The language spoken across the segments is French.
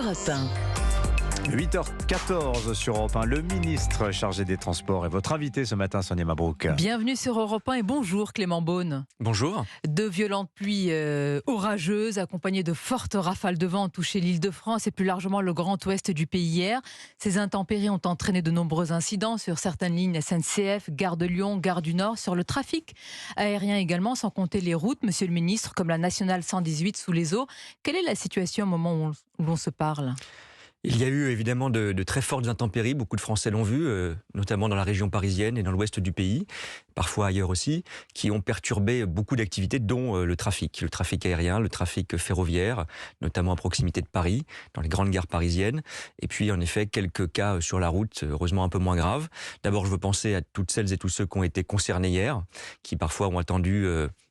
Europe 1. 8h14 sur Europe 1, le ministre chargé des Transports est votre invité ce matin, Sonia Mabrouk. Bienvenue sur Europe 1 et bonjour Clément Beaune. Bonjour. De violentes pluies orageuses accompagnées de fortes rafales de vent ont touché l'Île-de-France et plus largement le Grand Ouest du pays hier. Ces intempéries ont entraîné de nombreux incidents sur certaines lignes SNCF, Gare de Lyon, Gare du Nord, sur le trafic aérien également, sans compter les routes, monsieur le ministre, comme la nationale 118 sous les eaux. Quelle est la situation au moment où l'on se parle ? Il y a eu évidemment de très fortes intempéries, beaucoup de Français l'ont vu, notamment dans la région parisienne et dans l'ouest du pays, parfois ailleurs aussi, qui ont perturbé beaucoup d'activités, dont le trafic aérien, le trafic ferroviaire, notamment à proximité de Paris, dans les grandes gares parisiennes, et puis en effet quelques cas sur la route, heureusement un peu moins graves. D'abord je veux penser à toutes celles et tous ceux qui ont été concernés hier, qui parfois ont attendu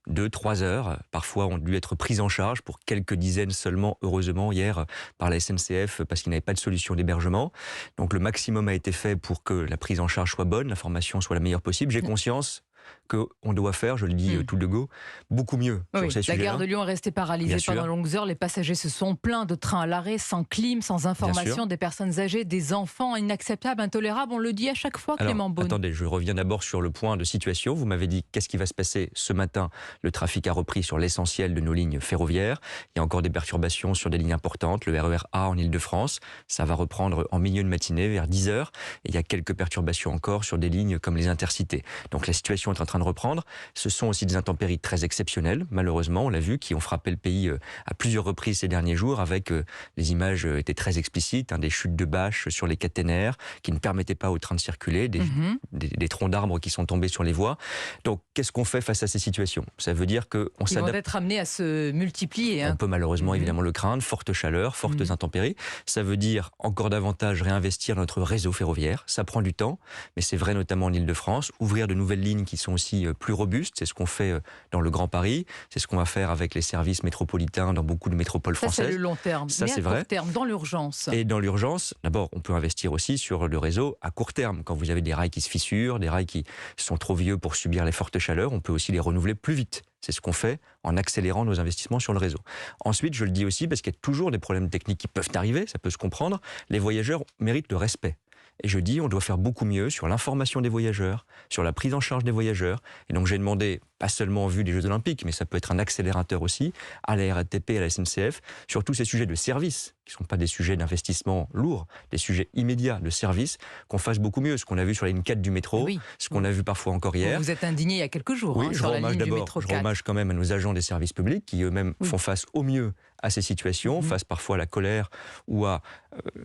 2-3 heures, parfois ont dû être pris en charge pour quelques dizaines seulement, heureusement, hier par la SNCF, parce qu'ils n'avaient pas de solution d'hébergement. Donc le maximum a été fait pour que la prise en charge soit bonne, la formation soit la meilleure possible. J'ai conscience qu'on doit faire, je le dis tout de go, beaucoup mieux sur ces sujets-là. La gare de Lyon est restée paralysée pendant de longues heures. Les passagers se sont plaints de trains à l'arrêt, sans clim, sans information, des personnes âgées, des enfants, inacceptables, intolérables. On le dit à chaque fois, Clément Beaune. Attendez, je reviens d'abord sur le point de situation. Vous m'avez dit qu'est-ce qui va se passer ce matin. Le trafic a repris sur l'essentiel de nos lignes ferroviaires. Il y a encore des perturbations sur des lignes importantes, le RER A en Ile-de-France. Ça va reprendre en milieu de matinée, vers 10h. Et il y a quelques perturbations encore sur des lignes comme les intercités. Donc la situation est en train de reprendre. Ce sont aussi des intempéries très exceptionnelles, malheureusement, on l'a vu, qui ont frappé le pays à plusieurs reprises ces derniers jours, avec les images étaient très explicites, des chutes de bâches sur les caténaires qui ne permettaient pas aux trains de circuler, des troncs d'arbres qui sont tombés sur les voies. Donc, qu'est-ce qu'on fait face à ces situations ? Ça veut dire qu'on s'adapte. Ils vont être amenés à se multiplier. On peut malheureusement évidemment le craindre, forte chaleur, fortes intempéries. Ça veut dire encore davantage réinvestir notre réseau ferroviaire. Ça prend du temps, mais c'est vrai notamment en Ile-de-France. Ouvrir de nouvelles lignes qui sont aussi plus robustes, c'est ce qu'on fait dans le Grand Paris, c'est ce qu'on va faire avec les services métropolitains dans beaucoup de métropoles françaises. Ça c'est le long terme, ça, mais c'est à vrai. court terme, dans l'urgence. Et dans l'urgence, d'abord on peut investir aussi sur le réseau à court terme. Quand vous avez des rails qui se fissurent, des rails qui sont trop vieux pour subir les fortes chaleurs, on peut aussi les renouveler plus vite. C'est ce qu'on fait en accélérant nos investissements sur le réseau. Ensuite, je le dis aussi parce qu'il y a toujours des problèmes techniques qui peuvent arriver, ça peut se comprendre, les voyageurs méritent le respect. Et je dis, on doit faire beaucoup mieux sur l'information des voyageurs, sur la prise en charge des voyageurs. Et donc j'ai demandé, pas seulement en vue des Jeux Olympiques, mais ça peut être un accélérateur aussi, à la RATP, à la SNCF, sur tous ces sujets de service, qui ne sont pas des sujets d'investissement lourds, des sujets immédiats de service, qu'on fasse beaucoup mieux. Ce qu'on a vu sur la ligne 4 du métro, ce qu'on a vu parfois encore hier. Vous êtes indigné il y a quelques jours sur la ligne du métro 4. Je rends hommage quand même à nos agents des services publics, qui eux-mêmes font face au mieux à ces situations, face parfois à la colère ou à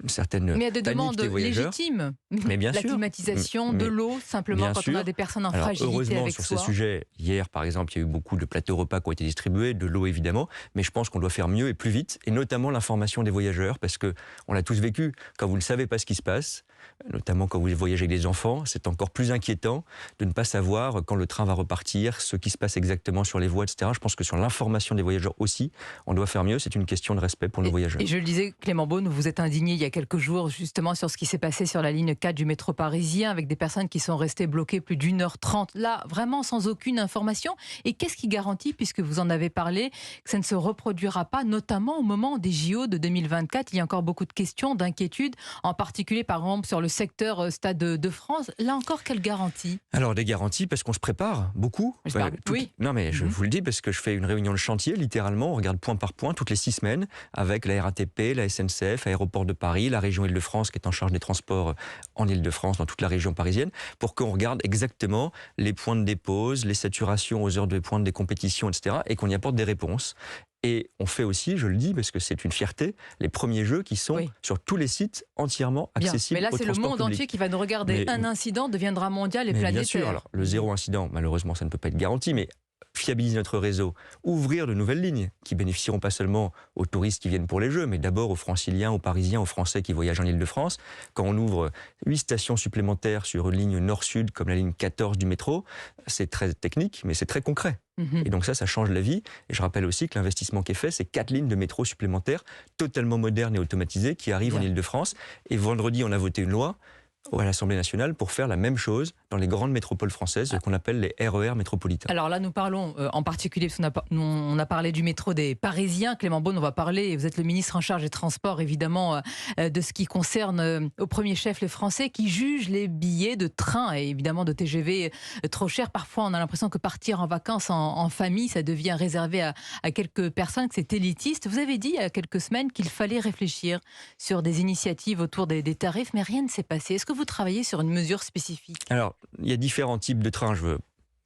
une certaine mais il y a des panique demandes légitimes. Mais bien la sûr. climatisation, de l'eau, simplement quand on a des personnes en fragilité heureusement, avec sur soi. ce sujet, hier par exemple, il y a eu beaucoup de plateaux repas qui ont été distribués, de l'eau évidemment, mais je pense qu'on doit faire mieux et plus vite, et notamment l'information des voyageurs, parce que on l'a tous vécu, quand vous ne savez pas ce qui se passe, notamment quand vous voyagez avec des enfants, c'est encore plus inquiétant de ne pas savoir quand le train va repartir, ce qui se passe exactement sur les voies, etc. Je pense que sur l'information des voyageurs aussi, on doit faire mieux, c'est une question de respect pour nos voyageurs. Et je le disais, Clément Beaune, vous êtes indigné il y a quelques jours justement sur ce qui s'est passé sur la ligne 4 du métro parisien, avec des personnes qui sont restées bloquées plus d'1h30, là, vraiment sans aucune information. Et qu'est-ce qui garantit, puisque vous en avez parlé, que ça ne se reproduira pas, notamment au moment des JO de 2024 ? Il y a encore beaucoup de questions, d'inquiétudes, en particulier par exemple sur le secteur Stade de France. Là encore, quelle garantie ? Alors des garanties parce qu'on se prépare beaucoup. Oui. Non mais je vous le dis parce que je fais une réunion de chantier, littéralement, on regarde point par point toutes les 6 semaines avec la RATP, la SNCF, Aéroport de Paris, la région Île-de-France qui est en charge des transports en Île-de-France, dans toute la région parisienne, pour qu'on regarde exactement les points de dépose, les saturations aux heures de pointe des compétitions, etc. et qu'on y apporte des réponses. Et on fait aussi, je le dis parce que c'est une fierté, les premiers jeux qui sont sur tous les sites entièrement accessibles. Mais là, c'est le monde entier qui va nous regarder. Un incident deviendra mondial et planétaire. Bien sûr, alors, le zéro incident, malheureusement, ça ne peut pas être garanti, mais fiabiliser notre réseau, ouvrir de nouvelles lignes qui bénéficieront pas seulement aux touristes qui viennent pour les Jeux, mais d'abord aux Franciliens, aux Parisiens, aux Français qui voyagent en Île-de-France. Quand on ouvre 8 stations supplémentaires sur une ligne nord-sud comme la ligne 14 du métro, c'est très technique, mais c'est très concret. Et donc ça change la vie. Et je rappelle aussi que l'investissement qui est fait, c'est 4 lignes de métro supplémentaires, totalement modernes et automatisées, qui arrivent en Île-de-France. Et vendredi, on a voté une loi à l'Assemblée nationale pour faire la même chose, dans les grandes métropoles françaises, ce qu'on appelle les RER métropolitains. Alors là, nous parlons en particulier, parce on a parlé du métro des Parisiens. Clément Beaune, on va parler, vous êtes le ministre en charge des Transports, évidemment, de ce qui concerne au premier chef les Français qui jugent les billets de train et évidemment de TGV trop chers. Parfois, on a l'impression que partir en vacances en famille, ça devient réservé à quelques personnes, que c'est élitiste. Vous avez dit il y a quelques semaines qu'il fallait réfléchir sur des initiatives autour des tarifs, mais rien ne s'est passé. Est-ce que vous travaillez sur une mesure spécifique? Alors, il y a différents types de trains. Je veux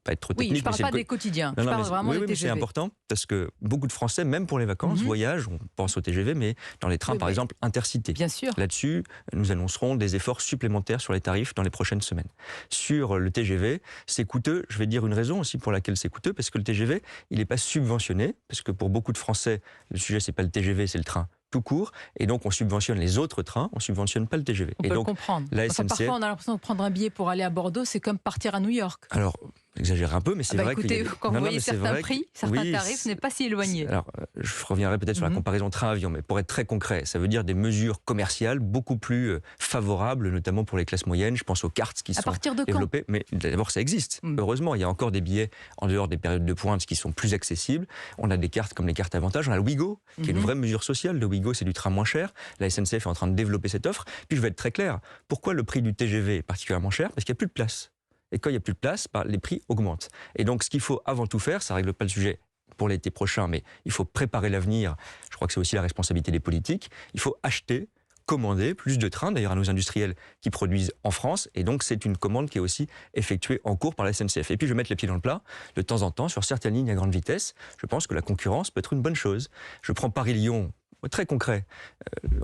pas être trop technique. Oui, je ne parle pas des quotidiens. Non, je parle vraiment des mais TGV. c'est important parce que beaucoup de Français, même pour les vacances, voyagent. On pense au TGV, mais dans les trains, par exemple, intercités. Bien sûr. Là-dessus, nous annoncerons des efforts supplémentaires sur les tarifs dans les prochaines semaines. Sur le TGV, c'est coûteux. Je vais dire une raison aussi pour laquelle c'est coûteux, parce que le TGV, il n'est pas subventionné, parce que pour beaucoup de Français, le sujet, c'est pas le TGV, c'est le train tout court, et donc on subventionne les autres trains, on subventionne pas le TGV. On peut donc, le comprendre. La Enfin, SNCF... parfois, on a l'impression de prendre un billet pour aller à Bordeaux, c'est comme partir à New York. Alors, j'exagère un peu, mais c'est vrai que... Écoutez, quand vous voyez certains prix, certains tarifs, ce n'est pas si éloigné. Alors, je reviendrai peut-être sur la comparaison train-avion, mais pour être très concret, ça veut dire des mesures commerciales beaucoup plus favorables, notamment pour les classes moyennes. Je pense aux cartes qui sont développées. Mais d'abord, ça existe. Heureusement, il y a encore des billets en dehors des périodes de pointe qui sont plus accessibles. On a des cartes comme les cartes avantages. On a le Ouigo, qui est une vraie mesure sociale. Le Ouigo, c'est du train moins cher. La SNCF est en train de développer cette offre. Puis je vais être très clair. Pourquoi le prix du TGV est particulièrement cher? Parce qu'il n'y a plus de place. Et quand il n'y a plus de place, les prix augmentent. Et donc, ce qu'il faut avant tout faire, ça ne règle pas le sujet pour l'été prochain, mais il faut préparer l'avenir. Je crois que c'est aussi la responsabilité des politiques. Il faut acheter, commander plus de trains, d'ailleurs à nos industriels qui produisent en France. Et donc, c'est une commande qui est aussi effectuée en cours par la SNCF. Et puis, je vais mettre les pieds dans le plat. De temps en temps, sur certaines lignes à grande vitesse, je pense que la concurrence peut être une bonne chose. Je prends Paris-Lyon. Très concret.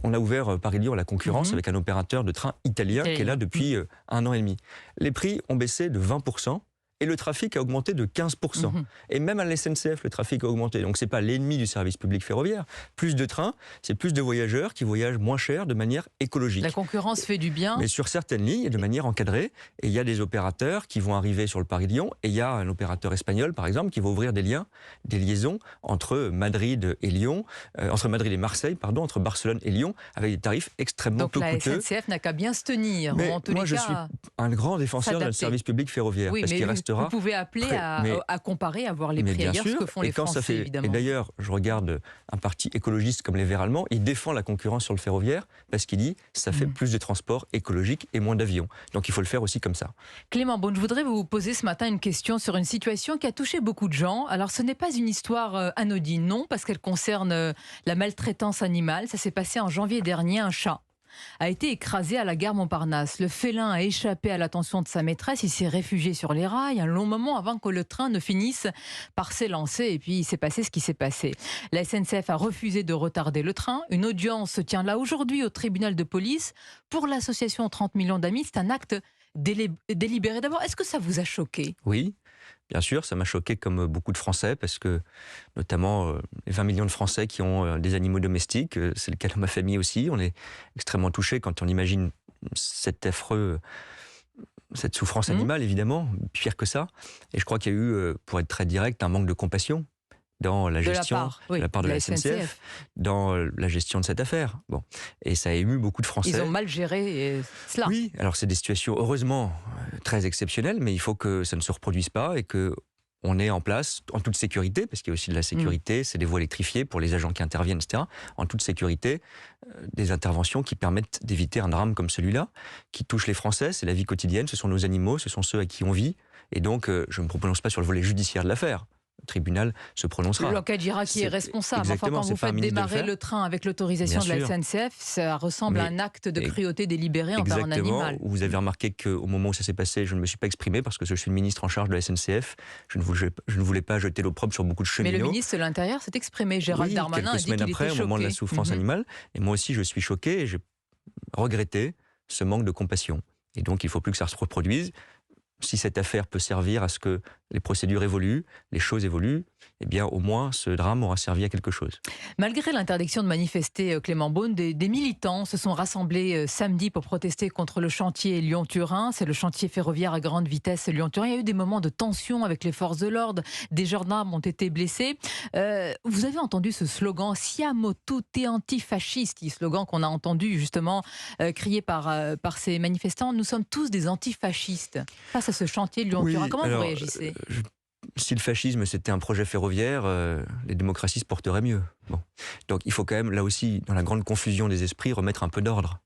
On a ouvert Paris-Lyon à la concurrence avec un opérateur de train italien qui est là depuis 1 an et demi. Les prix ont baissé de 20%. Et le trafic a augmenté de 15%. Et même à la SNCF, le trafic a augmenté. Donc ce n'est pas l'ennemi du service public ferroviaire. Plus de trains, c'est plus de voyageurs qui voyagent moins cher de manière écologique. La concurrence fait du bien. Mais sur certaines lignes, de manière encadrée. Et il y a des opérateurs qui vont arriver sur le Paris-Lyon. Et il y a un opérateur espagnol, par exemple, qui va ouvrir des liaisons entre Madrid et Lyon, entre Madrid et Marseille, pardon, entre Barcelone et Lyon, avec des tarifs extrêmement peu coûteux. Donc la SNCF n'a qu'à bien se tenir. Mais en tous moi, les je cas, suis un grand défenseur d'un service public ferroviaire. Oui, parce qu'il restera... Vous pouvez appeler à comparer, à voir les prix ailleurs, ce que font les Français, évidemment. Et d'ailleurs, je regarde un parti écologiste comme les Verts allemands, il défend la concurrence sur le ferroviaire parce qu'il dit ça fait plus de transport écologique et moins d'avions. Donc il faut le faire aussi comme ça. Clément Beaune, je voudrais vous poser ce matin une question sur une situation qui a touché beaucoup de gens. Alors ce n'est pas une histoire anodine, non, parce qu'elle concerne la maltraitance animale. Ça s'est passé en janvier dernier, un chat a été écrasé à la gare Montparnasse. Le félin a échappé à l'attention de sa maîtresse. Il s'est réfugié sur les rails un long moment avant que le train ne finisse par s'élancer. Et puis, il s'est passé ce qui s'est passé. La SNCF a refusé de retarder le train. Une audience se tient là aujourd'hui au tribunal de police. Pour l'association 30 millions d'amis, c'est un acte délibéré. D'abord, est-ce que ça vous a choqué? Oui. Bien sûr, ça m'a choqué comme beaucoup de Français parce que, notamment, les 20 millions de Français qui ont des animaux domestiques, c'est le cas de ma famille aussi. On est extrêmement touchés quand on imagine cette souffrance animale, évidemment, pire que ça. Et je crois qu'il y a eu, pour être très direct, un manque de compassion dans la gestion de la part de la SNCF, dans la gestion de cette affaire. Bon. Et ça a ému beaucoup de Français. Ils ont mal géré cela. Oui, alors c'est des situations, heureusement, très exceptionnelles, mais il faut que ça ne se reproduise pas et qu'on ait en place, en toute sécurité, parce qu'il y a aussi de la sécurité, c'est des voies électrifiées pour les agents qui interviennent, etc., en toute sécurité, des interventions qui permettent d'éviter un drame comme celui-là, qui touche les Français, c'est la vie quotidienne, ce sont nos animaux, ce sont ceux à qui on vit, et donc je ne me prononce pas sur le volet judiciaire de l'affaire. Le tribunal se prononcera. L'enquête dira qui est responsable. Enfin, quand vous faites démarrer le train avec l'autorisation de la SNCF, ça ressemble à un acte de cruauté délibérée envers un animal. Vous avez remarqué qu'au moment où ça s'est passé, je ne me suis pas exprimé parce que je suis le ministre en charge de la SNCF. Je ne voulais pas jeter l'opprobre sur beaucoup de cheminots. Mais le ministre de l'Intérieur s'est exprimé. Gérald Darmanin a dit qu'il était choqué. quelques semaines après, au moment de la souffrance animale. Et moi aussi, je suis choqué et j'ai regretté ce manque de compassion. Et donc, il ne faut plus que ça se reproduise. Si cette affaire peut servir à ce que les procédures évoluent, les choses évoluent, eh bien au moins ce drame aura servi à quelque chose. Malgré l'interdiction de manifester, Clément Beaune, des militants se sont rassemblés samedi pour protester contre le chantier Lyon-Turin. C'est le chantier ferroviaire à grande vitesse Lyon-Turin. Il y a eu des moments de tension avec les forces de l'ordre. Des gendarmes ont été blessés. Vous avez entendu ce slogan « Siamo tutti antifascisti », slogan qu'on a entendu justement crié par ces manifestants. Nous sommes tous des antifascistes face à ce chantier Lyon-Turin. Comment vous réagissez ? Si le fascisme c'était un projet ferroviaire, les démocraties se porteraient mieux. Bon. Donc il faut quand même, là aussi, dans la grande confusion des esprits, remettre un peu d'ordre.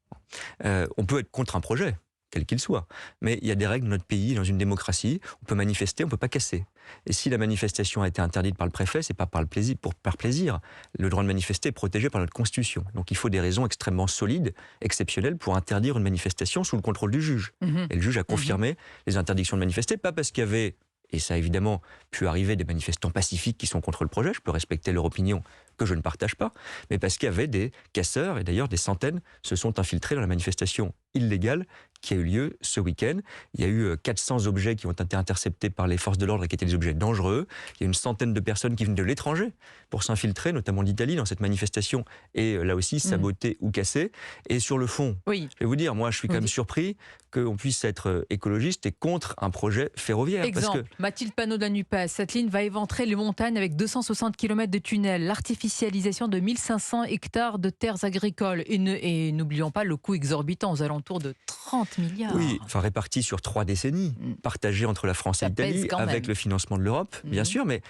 On peut être contre un projet, quel qu'il soit, mais il y a des règles dans notre pays, dans une démocratie. On peut manifester, on ne peut pas casser. Et si la manifestation a été interdite par le préfet, c'est pas par plaisir. Le droit de manifester est protégé par notre Constitution. Donc il faut des raisons extrêmement solides, exceptionnelles, pour interdire une manifestation sous le contrôle du juge. Et le juge a confirmé les interdictions de manifester, pas parce qu'il y avait, et ça a évidemment pu arriver, des manifestants pacifiques qui sont contre le projet, je peux respecter leur opinion que je ne partage pas, mais parce qu'il y avait des casseurs, et d'ailleurs des centaines se sont infiltrés dans la manifestation illégale qui a eu lieu ce week-end. Il y a eu 400 objets qui ont été interceptés par les forces de l'ordre et qui étaient des objets dangereux. Il y a une centaine de personnes qui viennent de l'étranger pour s'infiltrer, notamment d'Italie, dans cette manifestation, et là aussi saboter ou casser. Et sur le fond, je vais vous dire, moi je suis quand même surpris qu'on puisse être écologiste et contre un projet ferroviaire. Exemple, Mathilde Panot de la NUPES, cette ligne va éventrer les montagnes avec 260 km de tunnels, l'artificialisation de 1500 hectares de terres agricoles et n'oublions pas le coût exorbitant aux alentours de 30 milliards. Oui, enfin réparti sur 3 décennies, partagé entre la France et l'Italie, avec le financement de l'Europe, bien sûr, mais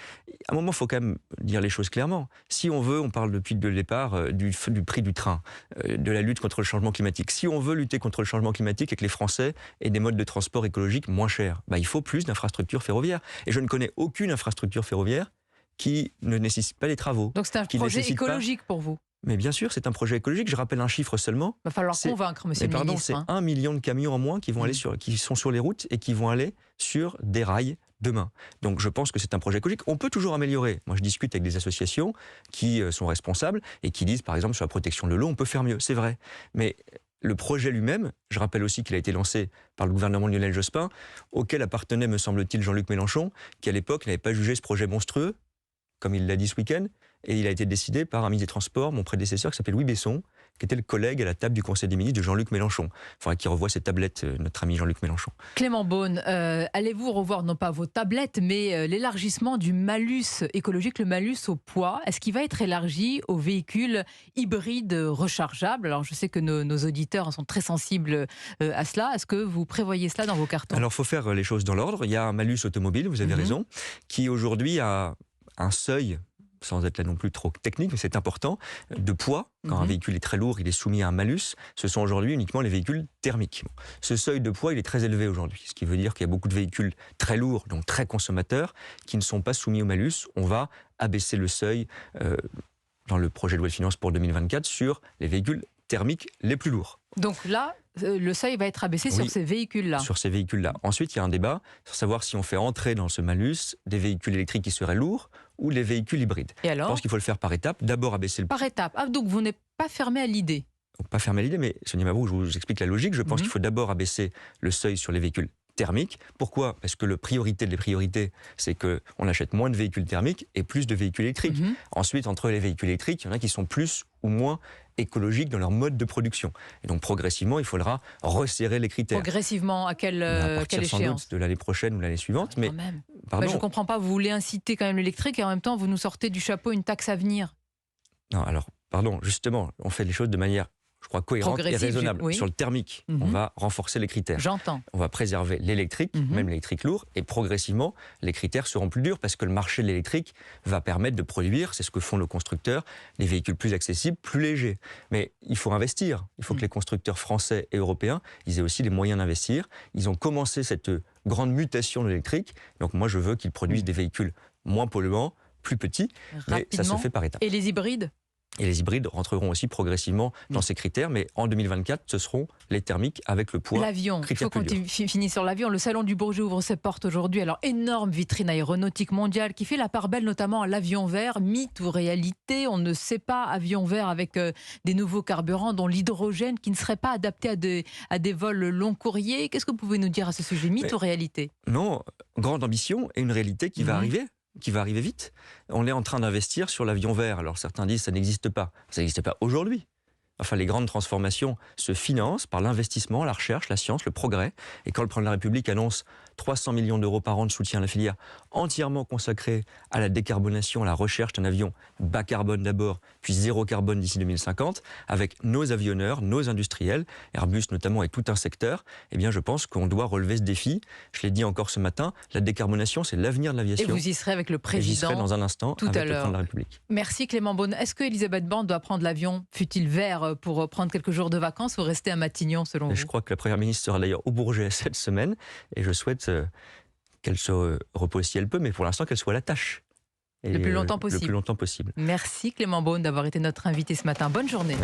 à un moment, il faut quand même dire les choses clairement. Si on veut, on parle depuis le départ du prix du train, de la lutte contre le changement climatique. Si on veut lutter contre le changement climatique et que les Français aient des modes de transport écologiques moins chers, il faut plus d'infrastructures ferroviaires. Et je ne connais aucune infrastructure ferroviaire qui ne nécessite pas les travaux. Donc c'est un projet écologique pour vous ? Mais bien sûr, c'est un projet écologique. Je rappelle un chiffre seulement. Il va falloir convaincre, monsieur le ministre. C'est 1 million de camions en moins qui sont sur les routes et qui vont aller sur des rails demain. Donc je pense que c'est un projet écologique. On peut toujours améliorer. Moi, je discute avec des associations qui sont responsables et qui disent, par exemple, sur la protection de l'eau, on peut faire mieux. C'est vrai. Mais le projet lui-même, je rappelle aussi qu'il a été lancé par le gouvernement de Lionel Jospin, auquel appartenait, me semble-t-il, Jean-Luc Mélenchon, qui à l'époque n'avait pas jugé ce projet monstrueux, comme il l'a dit ce week-end, et il a été décidé par un ministre des Transports, mon prédécesseur, qui s'appelle Louis Besson, qui était le collègue à la table du Conseil des ministres de Jean-Luc Mélenchon. Il faudrait qu'il revoie ses tablettes, notre ami Jean-Luc Mélenchon. Clément Beaune, allez-vous revoir, non pas vos tablettes, mais l'élargissement du malus écologique, le malus au poids, est-ce qu'il va être élargi aux véhicules hybrides rechargeables ? Alors je sais que nos auditeurs sont très sensibles à cela. Est-ce que vous prévoyez cela dans vos cartons ? Alors il faut faire les choses dans l'ordre. Il y a un malus automobile, vous avez raison, qui aujourd'hui a un seuil, sans être là non plus trop technique, mais c'est important, de poids. Quand un véhicule est très lourd, il est soumis à un malus. Ce sont aujourd'hui uniquement les véhicules thermiques. Ce seuil de poids, il est très élevé aujourd'hui, ce qui veut dire qu'il y a beaucoup de véhicules très lourds, donc très consommateurs, qui ne sont pas soumis au malus. On va abaisser le seuil dans le projet de loi de finances pour 2024 sur les véhicules thermiques les plus lourds. Donc là, le seuil va être abaissé sur ces véhicules-là. Sur ces véhicules-là. Ensuite, il y a un débat sur savoir si on fait entrer dans ce malus des véhicules électriques qui seraient lourds ou les véhicules hybrides. Et alors ? Je pense qu'il faut le faire par étapes. D'abord abaisser le... Par étapes. Ah, donc vous n'êtes pas fermé à l'idée ? Donc, pas fermé à l'idée, mais Sonia Mabrouk, je vous explique la logique. Je pense qu'il faut d'abord abaisser le seuil sur les véhicules thermiques. Pourquoi ? Parce que la priorité des priorités, c'est qu'on achète moins de véhicules thermiques et plus de véhicules électriques. Ensuite, entre les véhicules électriques, il y en a qui sont plus ou moins écologiques dans leur mode de production. Et donc, progressivement, il faudra resserrer les critères. Progressivement, à quelle échéance ? Sans doute de l'année prochaine ou l'année suivante. Mais je ne comprends pas, vous voulez inciter quand même l'électrique et en même temps, vous nous sortez du chapeau une taxe à venir. Non, alors, justement, on fait les choses de manière, je crois, cohérente et raisonnable. Oui. Sur le thermique, on va renforcer les critères. J'entends. On va préserver l'électrique, même l'électrique lourd, et progressivement, les critères seront plus durs parce que le marché de l'électrique va permettre de produire, c'est ce que font nos constructeurs, des véhicules plus accessibles, plus légers. Mais il faut investir. Il faut que les constructeurs français et européens, ils aient aussi les moyens d'investir. Ils ont commencé cette grande mutation de l'électrique. Donc moi, je veux qu'ils produisent des véhicules moins polluants, plus petits, mais ça se fait par étapes. Et les hybrides ? Et les hybrides rentreront aussi progressivement dans ces critères, mais en 2024, ce seront les thermiques avec le poids. L'avion, il faut qu'on finisse sur l'avion. Le Salon du Bourget ouvre ses portes aujourd'hui. Alors, énorme vitrine aéronautique mondiale qui fait la part belle notamment à l'avion vert. Mythe ou réalité, on ne sait pas. Avion vert avec des nouveaux carburants, dont l'hydrogène, qui ne serait pas adapté à des vols long courriers. Qu'est-ce que vous pouvez nous dire à ce sujet ? Mythe ou réalité ? Non, grande ambition et une réalité qui va arriver. qui va arriver vite. On est en train d'investir sur l'avion vert. Alors certains disent que ça n'existe pas. Ça n'existe pas aujourd'hui. Enfin, les grandes transformations se financent par l'investissement, la recherche, la science, le progrès. Et quand le président de la République annonce 300 millions d'euros par an de soutien à la filière entièrement consacré à la décarbonation, à la recherche d'un avion bas carbone d'abord, puis zéro carbone d'ici 2050, avec nos avionneurs, nos industriels, Airbus notamment et tout un secteur, eh bien je pense qu'on doit relever ce défi. Je l'ai dit encore ce matin, la décarbonation, c'est l'avenir de l'aviation. Et vous y serez avec le président. J'y serai dans un instant tout avec à le président l'heure. de la République. Merci Clément Beaune. Est-ce que Elisabeth Borne doit prendre l'avion, fut-il vert, pour prendre quelques jours de vacances ou rester à Matignon selon Je vous? crois que la Première ministre sera d'ailleurs au Bourget cette semaine et je souhaite qu'elle se repose si elle peut, mais pour l'instant qu'elle soit à la tâche. Et Le plus longtemps possible. Le plus longtemps possible. Merci Clément Beaune d'avoir été notre invité ce matin. Bonne journée.